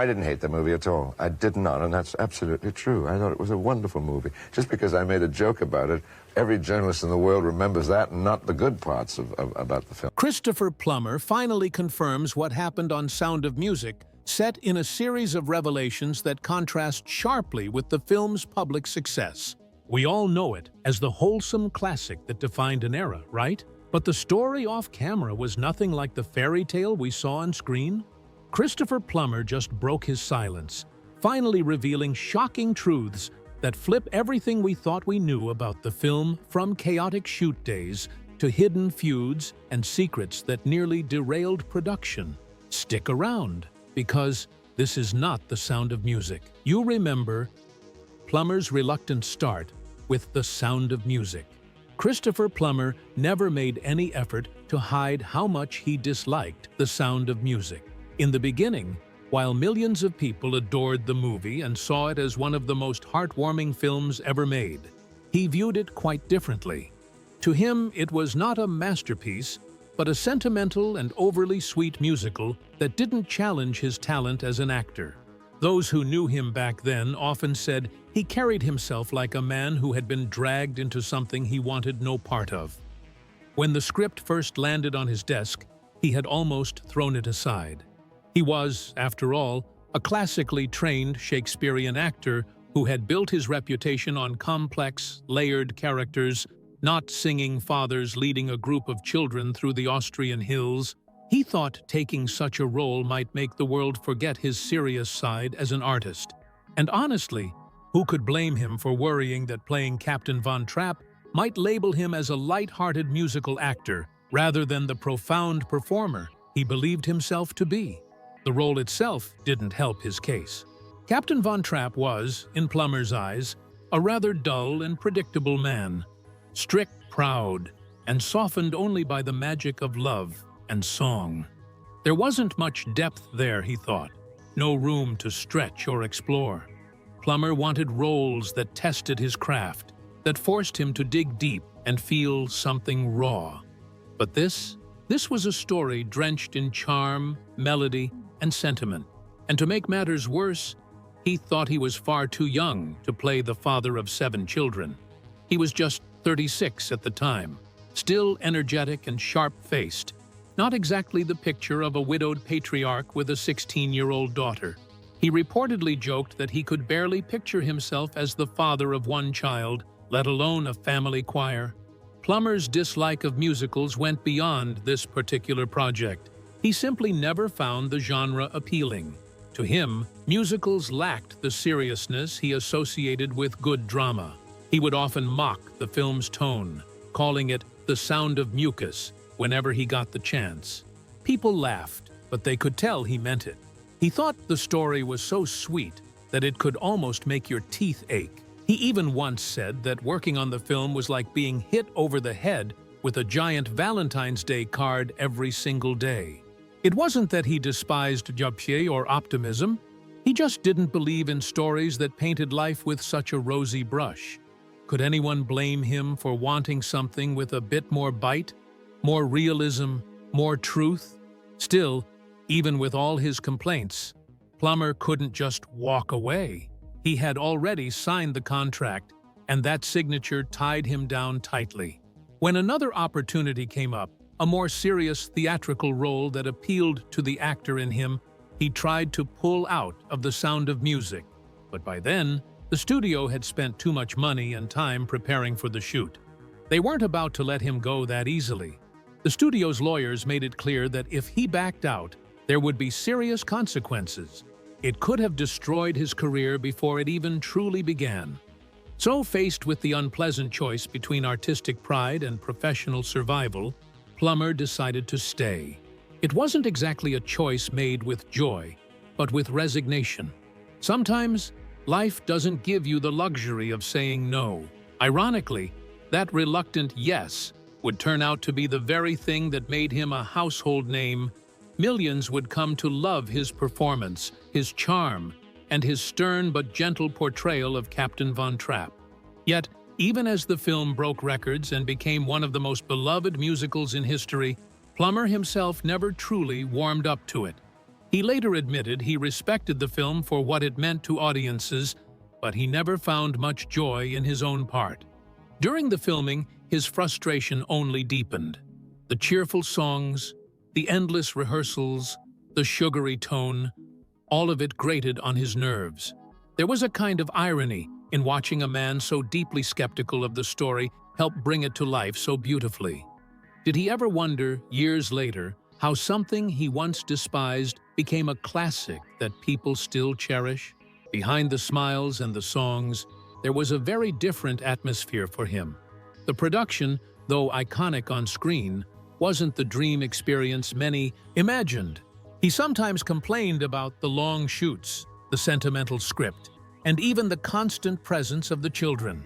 I didn't hate the movie at all. I did not, and that's absolutely true. I thought it was a wonderful movie. Just because I made a joke about it, every journalist in the world remembers that and not the good parts about the film. Christopher Plummer finally confirms what happened on Sound of Music, set in a series of revelations that contrast sharply with the film's public success. We all know it as the wholesome classic that defined an era, right? But the story off camera was nothing like the fairy tale we saw on screen. Christopher Plummer just broke his silence, finally revealing shocking truths that flip everything we thought we knew about the film, from chaotic shoot days to hidden feuds and secrets that nearly derailed production. Stick around, because this is not The Sound of Music. You remember Plummer's reluctant start with The Sound of Music. Christopher Plummer never made any effort to hide how much he disliked The Sound of Music. In the beginning, while millions of people adored the movie and saw it as one of the most heartwarming films ever made, he viewed it quite differently. To him, it was not a masterpiece, but a sentimental and overly sweet musical that didn't challenge his talent as an actor. Those who knew him back then often said he carried himself like a man who had been dragged into something he wanted no part of. When the script first landed on his desk, he had almost thrown it aside. He was, after all, a classically trained Shakespearean actor who had built his reputation on complex, layered characters, not singing fathers leading a group of children through the Austrian hills. He thought taking such a role might make the world forget his serious side as an artist. And honestly, who could blame him for worrying that playing Captain Von Trapp might label him as a light-hearted musical actor rather than the profound performer he believed himself to be? The role itself didn't help his case. Captain Von Trapp was, in Plummer's eyes, a rather dull and predictable man, strict, proud, and softened only by the magic of love and song. There wasn't much depth there, he thought, no room to stretch or explore. Plummer wanted roles that tested his craft, that forced him to dig deep and feel something raw. But this was a story drenched in charm, melody, and sentiment. And to make matters worse, he thought he was far too young to play the father of 7 children. He was just 36 at the time, still energetic and sharp-faced, not exactly the picture of a widowed patriarch with a 16-year-old daughter. He reportedly joked that he could barely picture himself as the father of 1 child, let alone a family choir. Plummer's dislike of musicals went beyond this particular project. He simply never found the genre appealing. To him, musicals lacked the seriousness he associated with good drama. He would often mock the film's tone, calling it the sound of mucus whenever he got the chance. People laughed, but they could tell he meant it. He thought the story was so sweet that it could almost make your teeth ache. He even once said that working on the film was like being hit over the head with a giant Valentine's Day card every single day. It wasn't that he despised gaieté or optimism. He just didn't believe in stories that painted life with such a rosy brush. Could anyone blame him for wanting something with a bit more bite, more realism, more truth? Still, even with all his complaints, Plummer couldn't just walk away. He had already signed the contract, and that signature tied him down tightly. When another opportunity came up, a more serious theatrical role that appealed to the actor in him, he tried to pull out of The Sound of Music. But by then, the studio had spent too much money and time preparing for the shoot. They weren't about to let him go that easily. The studio's lawyers made it clear that if he backed out, there would be serious consequences. It could have destroyed his career before it even truly began. So, faced with the unpleasant choice between artistic pride and professional survival, Plummer decided to stay. It wasn't exactly a choice made with joy, but with resignation. Sometimes, life doesn't give you the luxury of saying no. Ironically, that reluctant yes would turn out to be the very thing that made him a household name. Millions would come to love his performance, his charm, and his stern but gentle portrayal of Captain Von Trapp. Yet, even as the film broke records and became one of the most beloved musicals in history, Plummer himself never truly warmed up to it. He later admitted he respected the film for what it meant to audiences, but he never found much joy in his own part. During the filming, his frustration only deepened. The cheerful songs, the endless rehearsals, the sugary tone, all of it grated on his nerves. There was a kind of irony in watching a man so deeply skeptical of the story help bring it to life so beautifully. Did he ever wonder, years later, how something he once despised became a classic that people still cherish? Behind the smiles and the songs, there was a very different atmosphere for him. The production, though iconic on screen, wasn't the dream experience many imagined. He sometimes complained about the long shoots, the sentimental script, and even the constant presence of the children.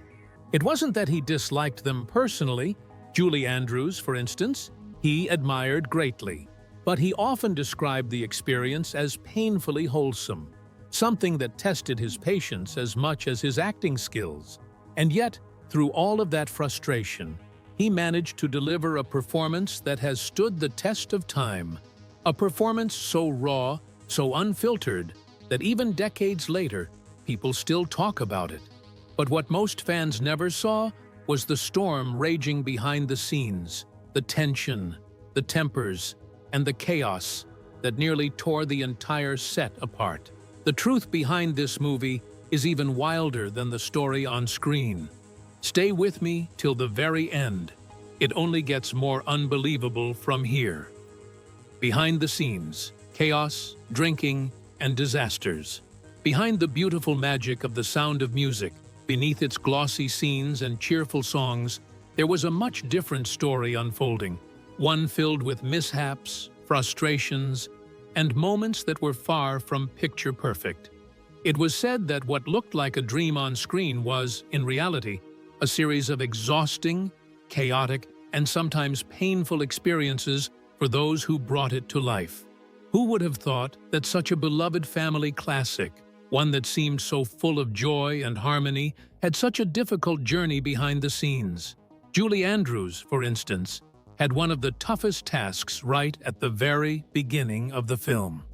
It wasn't that he disliked them personally. Julie Andrews, for instance, he admired greatly. But he often described the experience as painfully wholesome, something that tested his patience as much as his acting skills. And yet, through all of that frustration, he managed to deliver a performance that has stood the test of time. A performance so raw, so unfiltered, that even decades later, people still talk about it. But what most fans never saw was the storm raging behind the scenes, the tension, the tempers, and the chaos that nearly tore the entire set apart. The truth behind this movie is even wilder than the story on screen. Stay with me till the very end. It only gets more unbelievable from here. Behind the scenes, chaos, drinking, and disasters. Behind the beautiful magic of The Sound of Music, beneath its glossy scenes and cheerful songs, there was a much different story unfolding, one filled with mishaps, frustrations, and moments that were far from picture perfect. It was said that what looked like a dream on screen was, in reality, a series of exhausting, chaotic, and sometimes painful experiences for those who brought it to life. Who would have thought that such a beloved family classic, one that seemed so full of joy and harmony, had such a difficult journey behind the scenes? Julie Andrews, for instance, had one of the toughest tasks right at the very beginning of the film.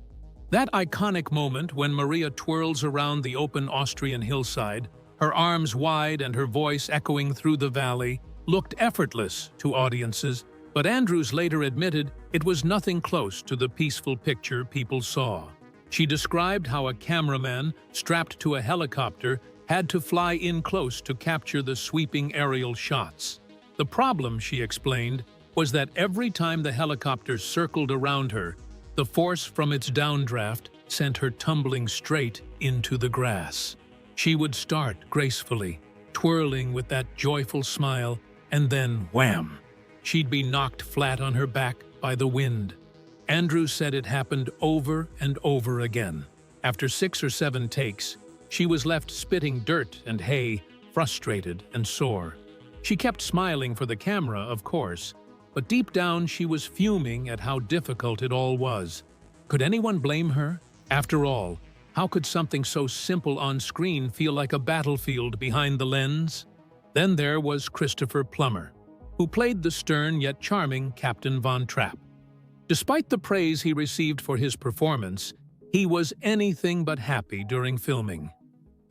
That iconic moment when Maria twirls around the open Austrian hillside, her arms wide and her voice echoing through the valley, looked effortless to audiences, but Andrews later admitted it was nothing close to the peaceful picture people saw. She described how a cameraman strapped to a helicopter had to fly in close to capture the sweeping aerial shots. The problem, she explained, was that every time the helicopter circled around her, the force from its downdraft sent her tumbling straight into the grass. She would start gracefully, twirling with that joyful smile, and then wham! She'd be knocked flat on her back by the wind. Andrews said it happened over and over again. After 6 or 7 takes, she was left spitting dirt and hay, frustrated and sore. She kept smiling for the camera, of course, but deep down she was fuming at how difficult it all was. Could anyone blame her? After all, how could something so simple on screen feel like a battlefield behind the lens? Then there was Christopher Plummer, who played the stern yet charming Captain Von Trapp. Despite the praise he received for his performance, he was anything but happy during filming.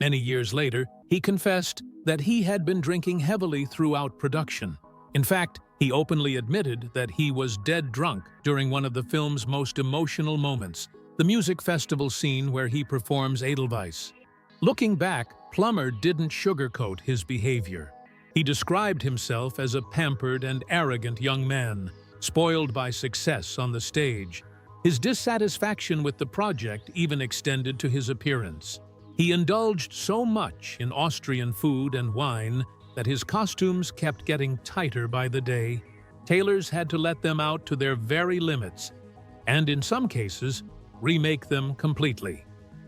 Many years later, he confessed that he had been drinking heavily throughout production. In fact, he openly admitted that he was dead drunk during one of the film's most emotional moments, the music festival scene where he performs Edelweiss. Looking back, Plummer didn't sugarcoat his behavior. He described himself as a pampered and arrogant young man, spoiled by success on the stage. His dissatisfaction with the project even extended to his appearance. He indulged so much in Austrian food and wine that his costumes kept getting tighter by the day. Tailors had to let them out to their very limits, and in some cases, remake them completely.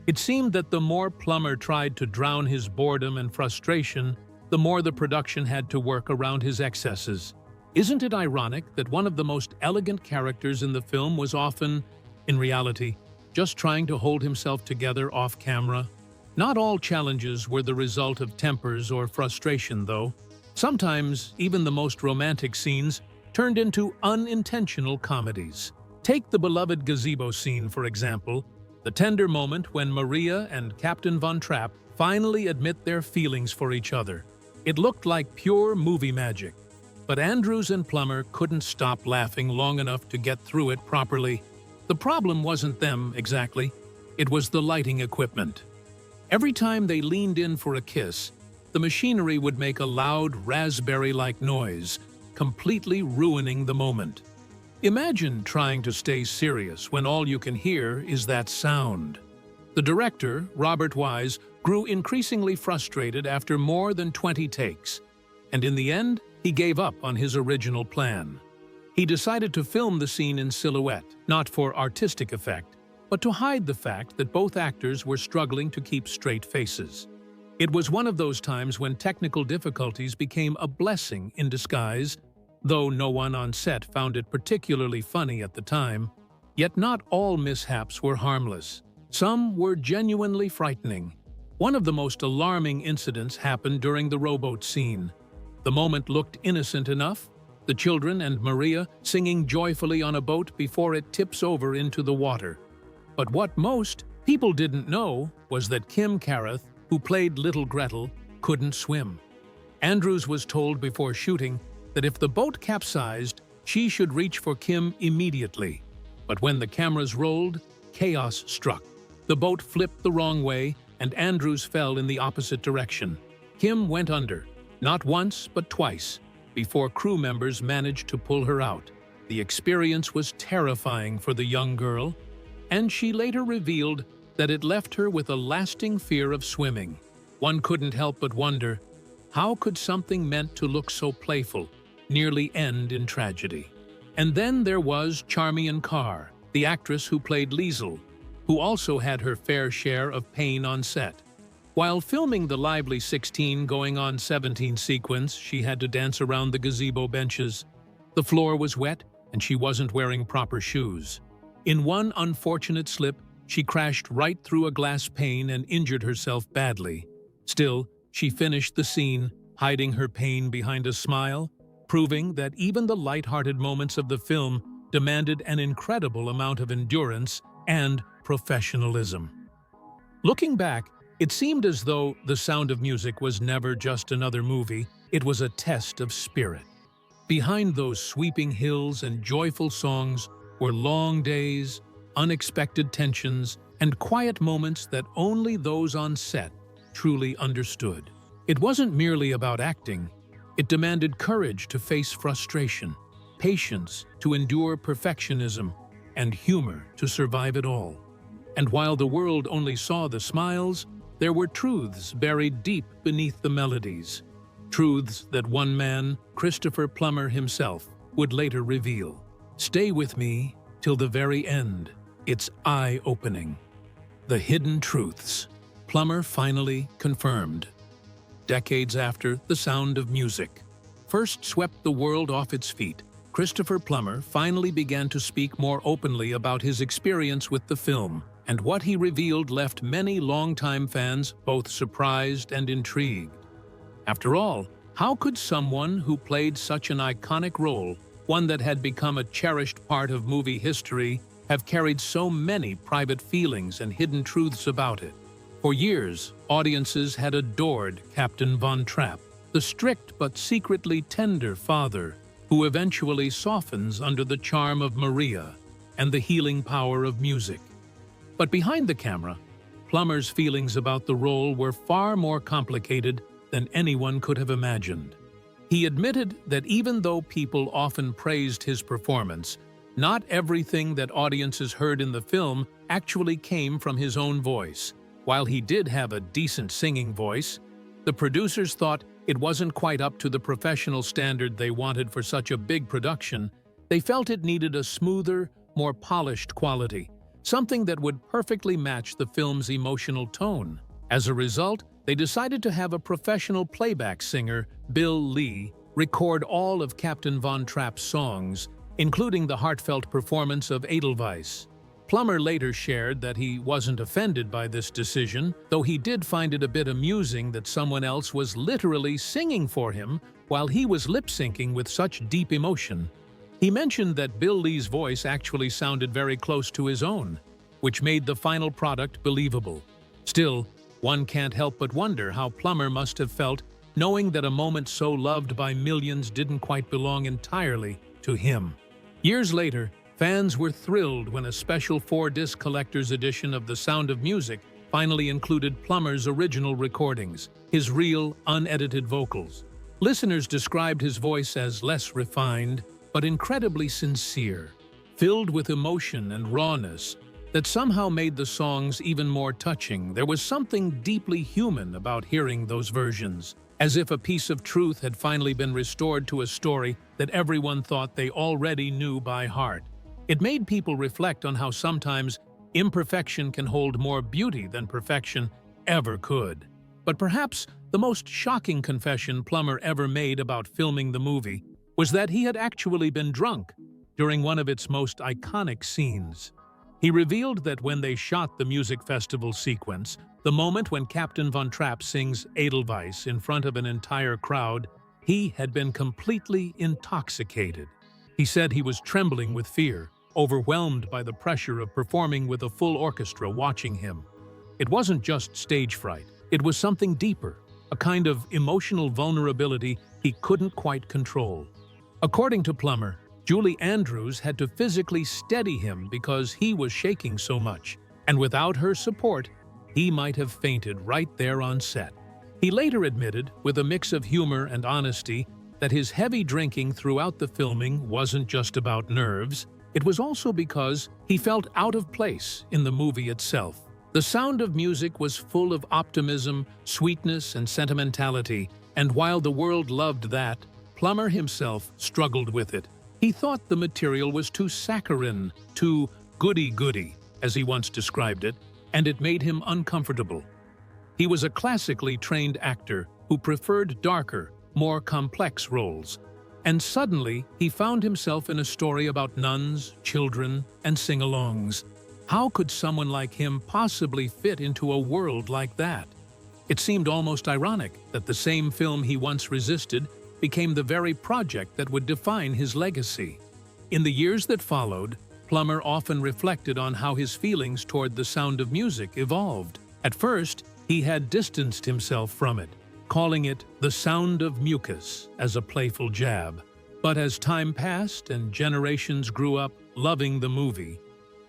It seemed that the more Plummer tried to drown his boredom and frustration, the more the production had to work around his excesses. Isn't it ironic that one of the most elegant characters in the film was often, in reality, just trying to hold himself together off camera? Not all challenges were the result of tempers or frustration, though. Sometimes, even the most romantic scenes turned into unintentional comedies. Take the beloved gazebo scene, for example, the tender moment when Maria and Captain Von Trapp finally admit their feelings for each other. It looked like pure movie magic, but Andrews and Plummer couldn't stop laughing long enough to get through it properly. The problem wasn't them, exactly. It was the lighting equipment. Every time they leaned in for a kiss, the machinery would make a loud, raspberry-like noise, completely ruining the moment. Imagine trying to stay serious when all you can hear is that sound. The director, Robert Wise, grew increasingly frustrated after more than 20 takes, and in the end, he gave up on his original plan. He decided to film the scene in silhouette, not for artistic effect, but to hide the fact that both actors were struggling to keep straight faces. It was one of those times when technical difficulties became a blessing in disguise, though no one on set found it particularly funny at the time. Yet not all mishaps were harmless. Some were genuinely frightening. One of the most alarming incidents happened during the rowboat scene. The moment looked innocent enough, the children and Maria singing joyfully on a boat before it tips over into the water. But what most people didn't know was that Kim Carruth, who played Little Gretel, couldn't swim. Andrews was told before shooting that if the boat capsized, she should reach for Kim immediately. But when the cameras rolled, chaos struck. The boat flipped the wrong way, and Andrews fell in the opposite direction. Kim went under, not once but twice, before crew members managed to pull her out. The experience was terrifying for the young girl, and she later revealed that it left her with a lasting fear of swimming. One couldn't help but wonder, how could something meant to look so playful nearly end in tragedy? And then there was Charmian Carr, the actress who played Liesl, who also had her fair share of pain on set. While filming the lively 16 going on 17 sequence, she had to dance around the gazebo benches. The floor was wet, and she wasn't wearing proper shoes. In one unfortunate slip, she crashed right through a glass pane and injured herself badly. Still, she finished the scene, hiding her pain behind a smile, proving that even the light-hearted moments of the film demanded an incredible amount of endurance and professionalism. Looking back, it seemed as though The Sound of Music was never just another movie, it was a test of spirit. Behind those sweeping hills and joyful songs were long days, unexpected tensions, and quiet moments that only those on set truly understood. It wasn't merely about acting. It demanded courage to face frustration, patience to endure perfectionism, and humor to survive it all. And while the world only saw the smiles, there were truths buried deep beneath the melodies. Truths that one man, Christopher Plummer himself, would later reveal. Stay with me till the very end. It's eye-opening. The hidden truths. Plummer finally confirmed. Decades after The Sound of Music first swept the world off its feet, Christopher Plummer finally began to speak more openly about his experience with the film, and what he revealed left many longtime fans both surprised and intrigued. After all, how could someone who played such an iconic role, one that had become a cherished part of movie history, have carried so many private feelings and hidden truths about it? For years, audiences had adored Captain Von Trapp, the strict but secretly tender father who eventually softens under the charm of Maria and the healing power of music. But behind the camera, Plummer's feelings about the role were far more complicated than anyone could have imagined. He admitted that even though people often praised his performance, not everything that audiences heard in the film actually came from his own voice. While he did have a decent singing voice, the producers thought it wasn't quite up to the professional standard they wanted for such a big production. They felt it needed a smoother, more polished quality, something that would perfectly match the film's emotional tone. As a result, they decided to have a professional playback singer, Bill Lee, record all of Captain Von Trapp's songs, including the heartfelt performance of Edelweiss. Plummer later shared that he wasn't offended by this decision, though he did find it a bit amusing that someone else was literally singing for him while he was lip-syncing with such deep emotion. He mentioned that Bill Lee's voice actually sounded very close to his own, which made the final product believable. Still, one can't help but wonder how Plummer must have felt knowing that a moment so loved by millions didn't quite belong entirely to him. Years later, fans were thrilled when a special 4-disc collector's edition of The Sound of Music finally included Plummer's original recordings, his real, unedited vocals. Listeners described his voice as less refined, but incredibly sincere, filled with emotion and rawness that somehow made the songs even more touching. There was something deeply human about hearing those versions, as if a piece of truth had finally been restored to a story that everyone thought they already knew by heart. It made people reflect on how sometimes imperfection can hold more beauty than perfection ever could. But perhaps the most shocking confession Plummer ever made about filming the movie was that he had actually been drunk during one of its most iconic scenes. He revealed that when they shot the music festival sequence, the moment when Captain Von Trapp sings Edelweiss in front of an entire crowd, he had been completely intoxicated. He said he was trembling with fear, overwhelmed by the pressure of performing with a full orchestra watching him. It wasn't just stage fright, it was something deeper, a kind of emotional vulnerability he couldn't quite control. According to Plummer, Julie Andrews had to physically steady him because he was shaking so much, and without her support, he might have fainted right there on set. He later admitted, with a mix of humor and honesty, that his heavy drinking throughout the filming wasn't just about nerves, it was also because he felt out of place in the movie itself. The Sound of Music was full of optimism, sweetness, and sentimentality, and while the world loved that, Plummer himself struggled with it. He thought the material was too saccharine, too goody-goody, as he once described it, and it made him uncomfortable. He was a classically trained actor who preferred darker, more complex roles, and suddenly he found himself in a story about nuns, children, and sing-alongs. How could someone like him possibly fit into a world like that? It seemed almost ironic that the same film he once resisted became the very project that would define his legacy. In the years that followed, Plummer often reflected on how his feelings toward The Sound of Music evolved. At first, he had distanced himself from it, calling it The Sound of Mucus as a playful jab. But as time passed and generations grew up loving the movie,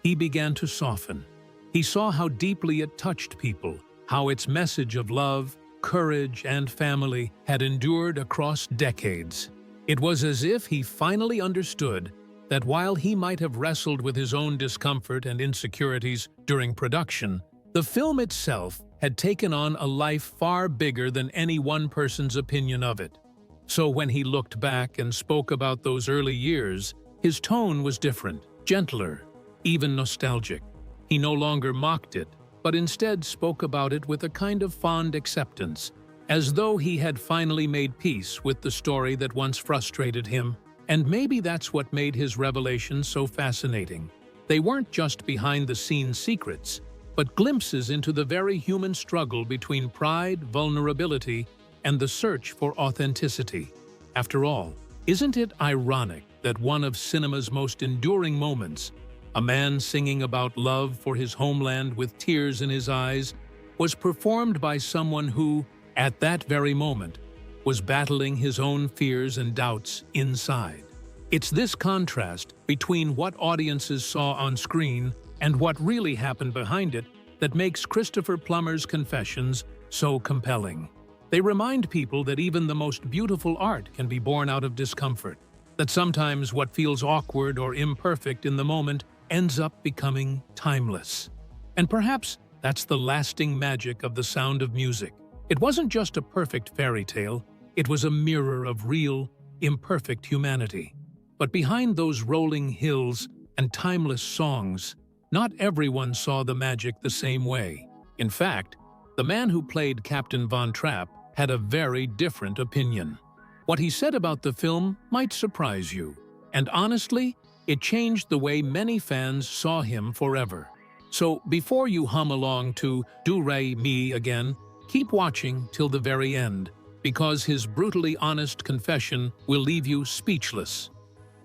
he began to soften. He saw how deeply it touched people, how its message of love, courage, and family had endured across decades. It was as if he finally understood that while he might have wrestled with his own discomfort and insecurities during production, the film itself had taken on a life far bigger than any one person's opinion of it. So when he looked back and spoke about those early years, his tone was different, gentler, even nostalgic. He no longer mocked it, but instead spoke about it with a kind of fond acceptance, as though he had finally made peace with the story that once frustrated him. And maybe that's what made his revelations so fascinating. They weren't just behind-the-scenes secrets, but glimpses into the very human struggle between pride, vulnerability, and the search for authenticity. After all, isn't it ironic that one of cinema's most enduring moments, a man singing about love for his homeland with tears in his eyes, was performed by someone who, at that very moment, was battling his own fears and doubts inside? It's this contrast between what audiences saw on screen and what really happened behind it that makes Christopher Plummer's confessions so compelling. They remind people that even the most beautiful art can be born out of discomfort, that sometimes what feels awkward or imperfect in the moment ends up becoming timeless. And perhaps that's the lasting magic of The Sound of Music. It wasn't just a perfect fairy tale, it was a mirror of real, imperfect humanity. But behind those rolling hills and timeless songs, not everyone saw the magic the same way. In fact, the man who played Captain Von Trapp had a very different opinion. What he said about the film might surprise you, and honestly, it changed the way many fans saw him forever. So before you hum along to Do Re Mi again, keep watching till the very end, because his brutally honest confession will leave you speechless.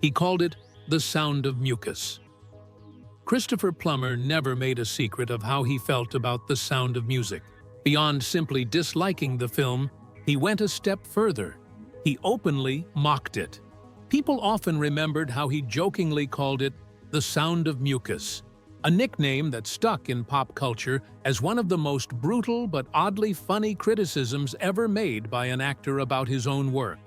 He called it The Sound of Mucus. Christopher Plummer never made a secret of how he felt about The Sound of Music. Beyond simply disliking the film, he went a step further. He openly mocked it. People often remembered how he jokingly called it The Sound of Mucus, a nickname that stuck in pop culture as one of the most brutal but oddly funny criticisms ever made by an actor about his own work.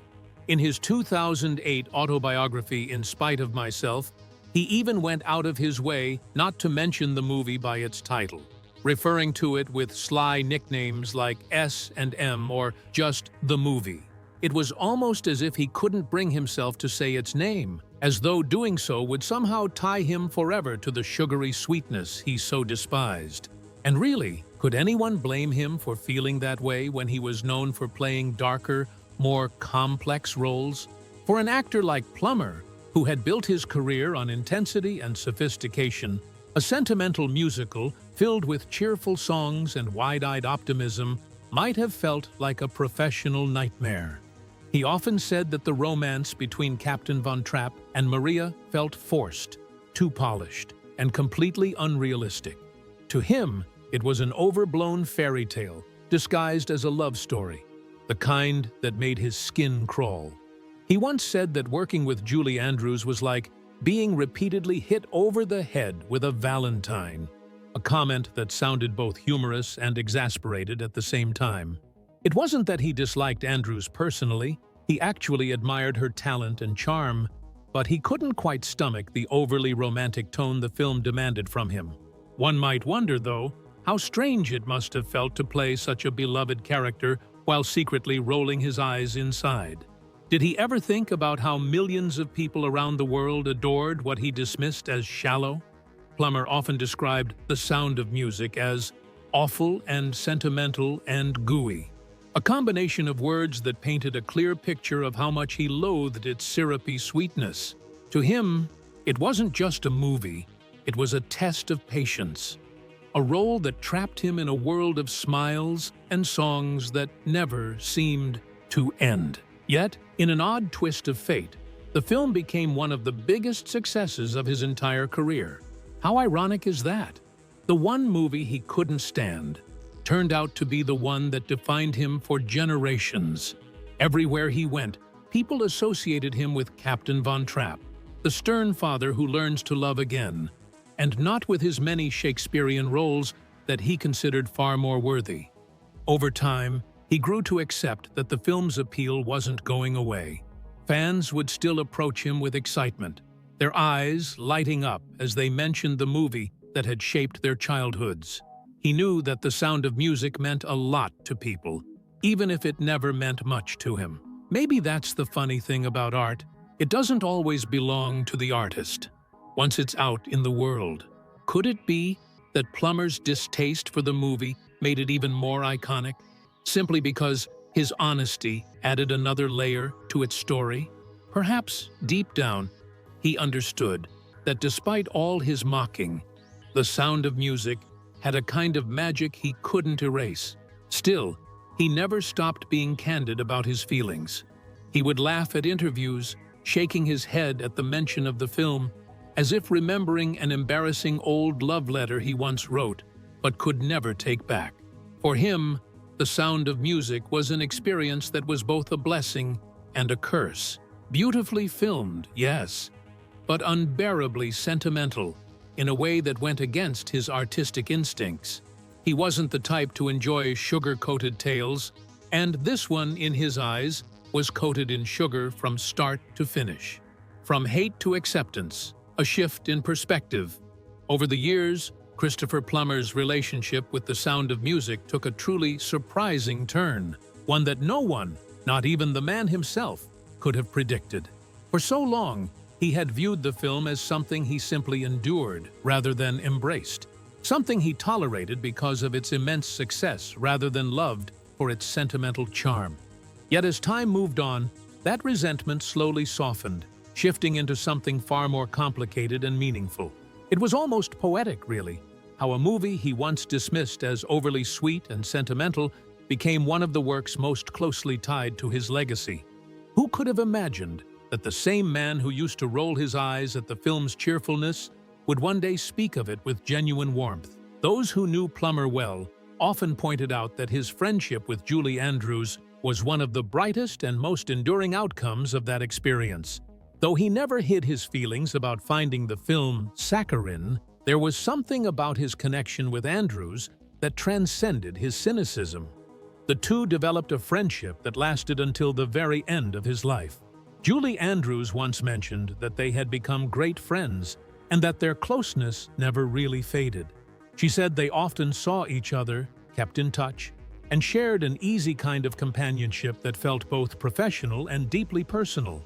In his 2008 autobiography, In Spite of Myself, he even went out of his way not to mention the movie by its title, referring to it with sly nicknames like S&M or just The Movie. It was almost as if he couldn't bring himself to say its name, as though doing so would somehow tie him forever to the sugary sweetness he so despised. And really, could anyone blame him for feeling that way when he was known for playing darker, more complex roles? For an actor like Plummer, who had built his career on intensity and sophistication, a sentimental musical filled with cheerful songs and wide-eyed optimism might have felt like a professional nightmare. He often said that the romance between Captain Von Trapp and Maria felt forced, too polished, and completely unrealistic. To him, it was an overblown fairy tale disguised as a love story, the kind that made his skin crawl. He once said that working with Julie Andrews was like being repeatedly hit over the head with a valentine, a comment that sounded both humorous and exasperated at the same time. It wasn't that he disliked Andrews personally, he actually admired her talent and charm, but he couldn't quite stomach the overly romantic tone the film demanded from him. One might wonder, though, how strange it must have felt to play such a beloved character while secretly rolling his eyes inside. Did he ever think about how millions of people around the world adored what he dismissed as shallow? Plummer often described The Sound of Music as awful and sentimental and gooey, a combination of words that painted a clear picture of how much he loathed its syrupy sweetness. To him, it wasn't just a movie, it was a test of patience, a role that trapped him in a world of smiles and songs that never seemed to end. Yet, in an odd twist of fate, the film became one of the biggest successes of his entire career. How ironic is that? The one movie he couldn't stand turned out to be the one that defined him for generations. Everywhere he went, people associated him with Captain Von Trapp, the stern father who learns to love again, and not with his many Shakespearean roles that he considered far more worthy. Over time, he grew to accept that the film's appeal wasn't going away. Fans would still approach him with excitement, their eyes lighting up as they mentioned the movie that had shaped their childhoods. He knew that The Sound of Music meant a lot to people, even if it never meant much to him. Maybe that's the funny thing about art. It doesn't always belong to the artist once it's out in the world. Could it be that Plummer's distaste for the movie made it even more iconic, simply because his honesty added another layer to its story? Perhaps, deep down, he understood that despite all his mocking, The Sound of Music had a kind of magic he couldn't erase. Still, he never stopped being candid about his feelings. He would laugh at interviews, shaking his head at the mention of the film, as if remembering an embarrassing old love letter he once wrote, but could never take back. For him, The Sound of Music was an experience that was both a blessing and a curse. Beautifully filmed, yes, but unbearably sentimental, in a way that went against his artistic instincts. He wasn't the type to enjoy sugar-coated tales, and this one, in his eyes, was coated in sugar from start to finish. From hate to acceptance, a shift in perspective. Over the years, Christopher Plummer's relationship with The Sound of Music took a truly surprising turn, one that no one, not even the man himself, could have predicted. For so long, he had viewed the film as something he simply endured rather than embraced, something he tolerated because of its immense success rather than loved for its sentimental charm. Yet as time moved on, that resentment slowly softened, shifting into something far more complicated and meaningful. It was almost poetic, really, how a movie he once dismissed as overly sweet and sentimental became one of the works most closely tied to his legacy. Who could have imagined that the same man who used to roll his eyes at the film's cheerfulness would one day speak of it with genuine warmth. Those who knew Plummer well often pointed out that his friendship with Julie Andrews was one of the brightest and most enduring outcomes of that experience. Though he never hid his feelings about finding the film saccharine, there was something about his connection with Andrews that transcended his cynicism. The two developed a friendship that lasted until the very end of his life. Julie Andrews once mentioned that they had become great friends and that their closeness never really faded. She said they often saw each other, kept in touch, and shared an easy kind of companionship that felt both professional and deeply personal.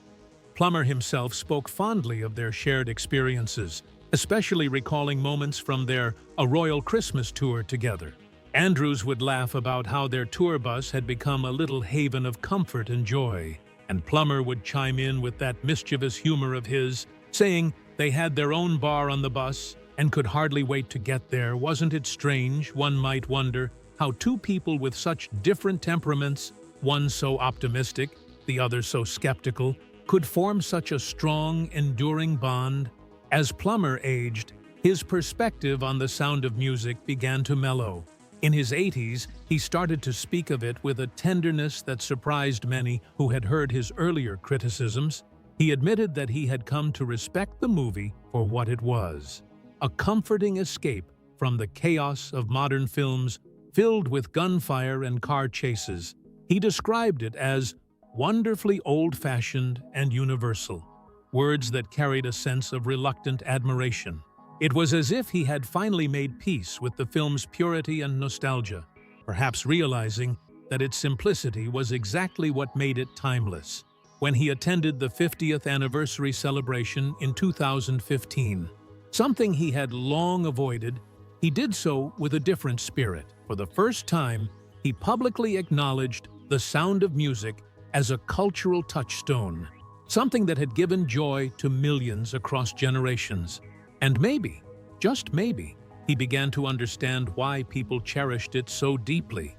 Plummer himself spoke fondly of their shared experiences, especially recalling moments from their A Royal Christmas tour together. Andrews would laugh about how their tour bus had become a little haven of comfort and joy, and Plummer would chime in with that mischievous humor of his, saying they had their own bar on the bus and could hardly wait to get there. Wasn't it strange, one might wonder, how two people with such different temperaments, one so optimistic, the other so skeptical, could form such a strong, enduring bond? As Plummer aged, his perspective on the sound of music began to mellow. In his 80s, he started to speak of it with a tenderness that surprised many who had heard his earlier criticisms. He admitted that he had come to respect the movie for what it was, a comforting escape from the chaos of modern films filled with gunfire and car chases. He described it as wonderfully old-fashioned and universal, words that carried a sense of reluctant admiration. It was as if he had finally made peace with the film's purity and nostalgia, perhaps realizing that its simplicity was exactly what made it timeless. When he attended the 50th anniversary celebration in 2015, something he had long avoided, he did so with a different spirit. For the first time, he publicly acknowledged the sound of music as a cultural touchstone, something that had given joy to millions across generations. And maybe, just maybe, he began to understand why people cherished it so deeply.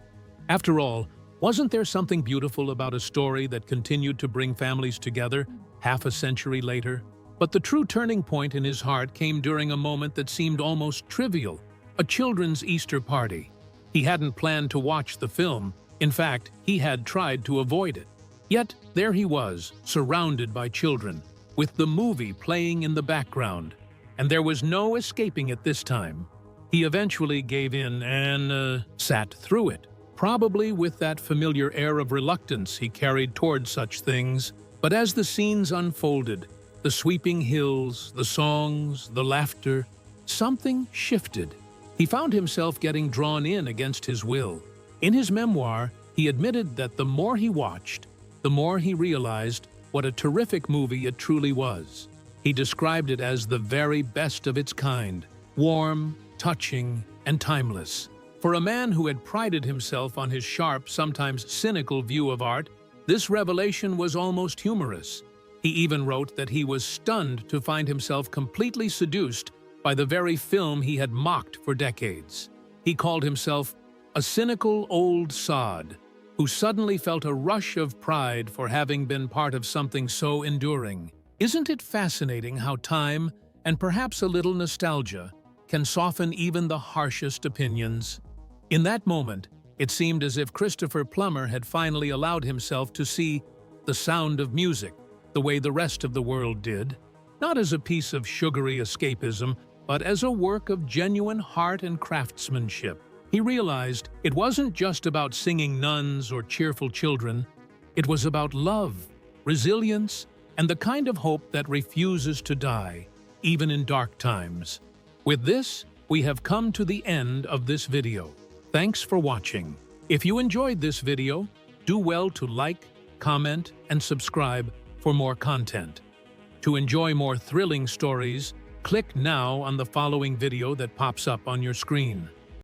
After all, wasn't there something beautiful about a story that continued to bring families together half a century later? But the true turning point in his heart came during a moment that seemed almost trivial, a children's Easter party. He hadn't planned to watch the film. In fact, he had tried to avoid it. Yet there he was, surrounded by children, with the movie playing in the background. And there was no escaping it this time. He eventually gave in and sat through it, probably with that familiar air of reluctance he carried toward such things. But as the scenes unfolded, the sweeping hills, the songs, the laughter, something shifted. He found himself getting drawn in against his will. In his memoir, he admitted that the more he watched, the more he realized what a terrific movie it truly was. He described it as the very best of its kind, warm, touching, and timeless. For a man who had prided himself on his sharp, sometimes cynical view of art, this revelation was almost humorous. He even wrote that he was stunned to find himself completely seduced by the very film he had mocked for decades. He called himself a cynical old sod who suddenly felt a rush of pride for having been part of something so enduring. Isn't it fascinating how time, and perhaps a little nostalgia, can soften even the harshest opinions? In that moment, it seemed as if Christopher Plummer had finally allowed himself to see the sound of music the way the rest of the world did, not as a piece of sugary escapism, but as a work of genuine heart and craftsmanship. He realized it wasn't just about singing nuns or cheerful children. It was about love, resilience, and the kind of hope that refuses to die, even in dark times. With this, we have come to the end of this video. Thanks for watching. If you enjoyed this video, do well to like, comment, and subscribe for more content. To enjoy more thrilling stories, click now on the following video that pops up on your screen.